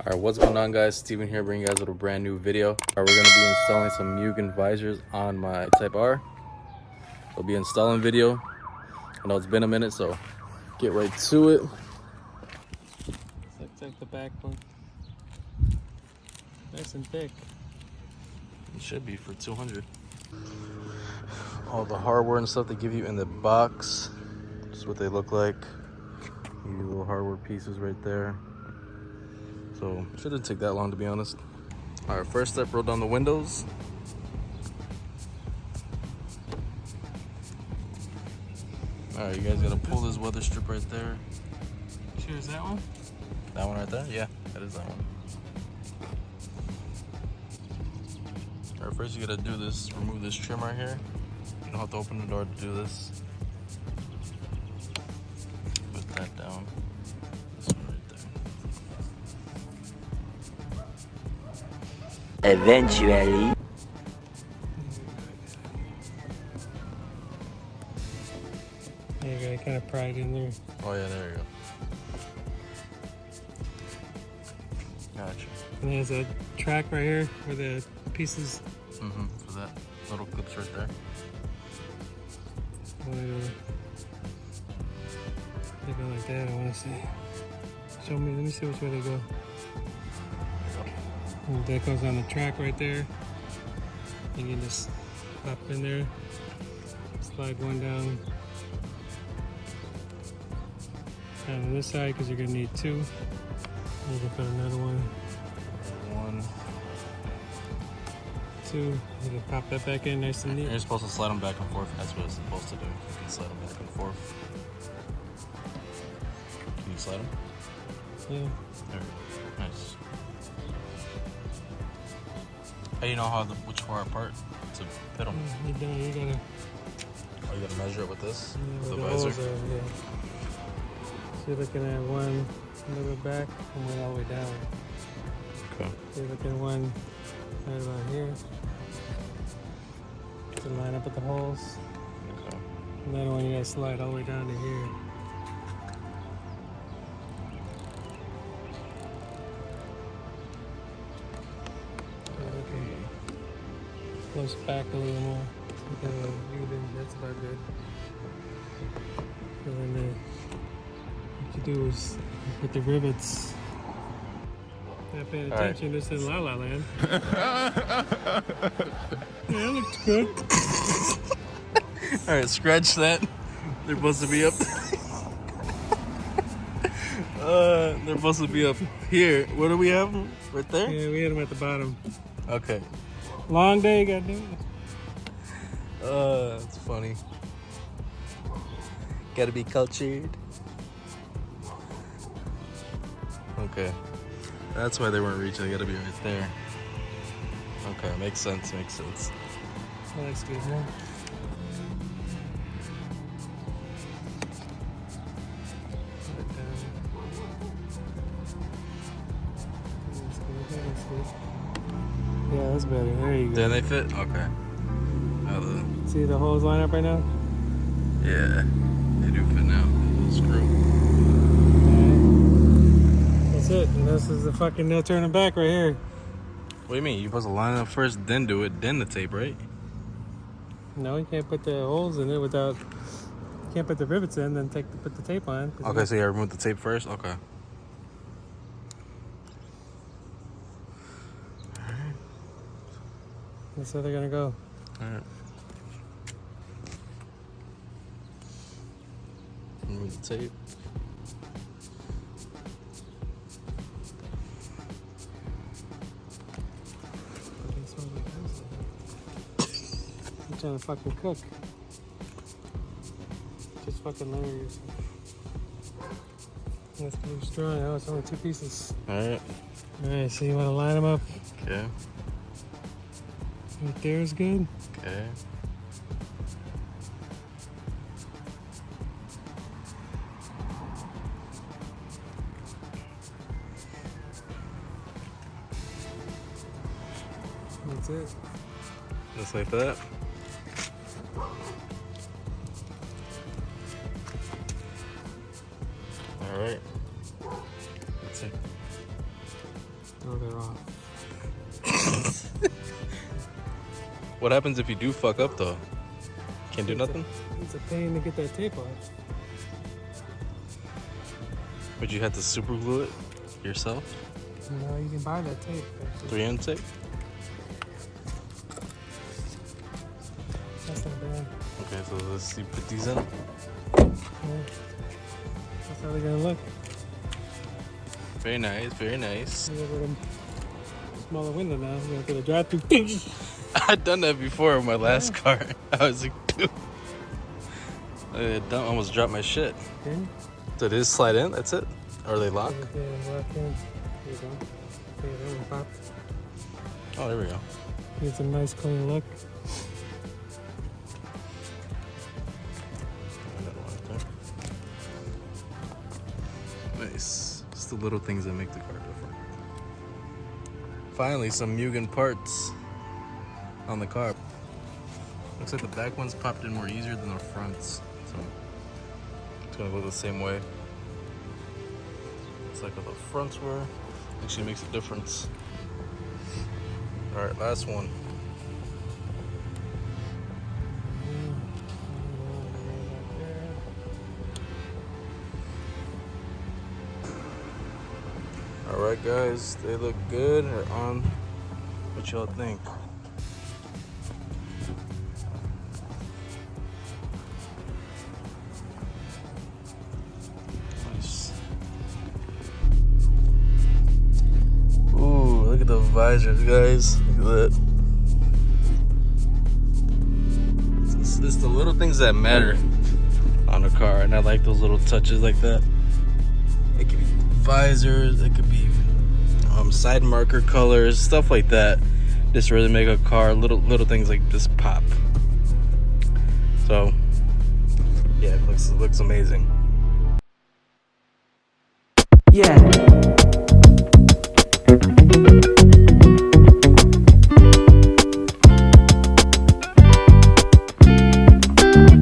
Alright, what's going on, guys? Steven here, bringing you guys a little brand new video. We're going to be installing some Mugen visors on my Type R. It'll be installing video. I know it's been a minute, so get right to it. Looks like the back one. Nice and thick. It should be for 200. All the hardware and stuff they give you in the box. This is what they look like. These little hardware pieces right there. So it shouldn't take that long, to be honest. All right, first step, roll down the windows. All right, you guys gotta pull this weather strip right there. Sure, is that one? That one right there? Yeah, that is that one. All right, first you gotta do this, remove this trim right here. You don't have to open the door to do this. Put that down. This one right there. Eventually. Yeah, you gotta kind of pry it in there. Oh yeah, there you go. Gotcha. And there's a track right here where the pieces. For that little clips right there. They go like that, I wanna see. Show me, let me see which way they go. And that goes on the track right there. You can just pop in there, slide one down. And on this side, because you're gonna need two. You can put another one. One. Two. You can pop that back in nice and neat. You're supposed to slide them back and forth. That's what it's supposed to do. You can slide them back and forth. Can you slide them? Yeah. There we go. Nice. How do you know which far apart to fit them? You gotta. Oh, you gotta measure it with this? Yeah, With the holes visor? are, yeah. So you're looking at one a little bit back and one all the way down. Okay. So you're looking at one right about here. To line up with the holes. Okay. Another one you gotta slide all the way down to here. Okay. Close back a little more. That's about good. And then what you do is put the rivets. Not paying attention, this is La La Land. Yeah, that looks good. Alright, scratch that. They're supposed to be up. They're supposed to be up here. Where do we have them? Right there? Yeah, we had them at the bottom. Okay. Long day, goddamn. That's funny. Gotta be cultured. Okay. That's why they weren't reaching. They gotta be right there. Okay, makes sense, makes sense. That looks good, man. Yeah, that's better. There you go. Then they fit? Okay. See the holes line up right now? Yeah, they do fit now. Screw. That's it. And this is the fucking no turning back right here. What do you mean? You're supposed to line it up first, then do it, then the tape, right? No, you can't put the holes in it without. You can't put the rivets in, then put the tape on. Okay, so you gotta remove the tape first? Okay. That's how they're gonna go. Alright. Remove the tape. I'm trying to fucking cook. Just fucking lower yourself. That's too strong. Oh, it's only two pieces. Alright. Alright, so you want to line them up. Okay. Right there is good. Okay. That's it. Just like that. All right. That's it. Oh, they're off. What happens if you do fuck up though? Can't do nothing? It's a pain to get that tape off. But you had to super glue it yourself? No, you can buy that tape. 3M tape? That's not bad. Okay, so let's see, put these in. Yeah. That's how they're gonna look. Very nice, very nice. You have a smaller window now. You're gonna put a drive-through. I've done that before with my last car. I was like, dude. I almost dropped my shit. Okay. So they just slide in, that's it? Or they lock? Yeah, lock in. There you go. See, that one popped. Oh, there we go. It's a nice clean look. Another one right there. Nice. Just the little things that make the car different. Finally, some Mugen parts on the car. Looks like the back ones popped in more easier than the fronts. So it's gonna go the same way. It's like what the fronts were. Actually makes a difference. All right, last one. All right, guys, they look good. They're on. What y'all think? Nice. Ooh, look at the visors, guys. Look at that. It's the little things that matter on a car, and I like those little touches like that. It could be visors, it could be side marker colors, stuff like that. Just really make a car, little things like this pop. So yeah, it looks amazing. Yeah.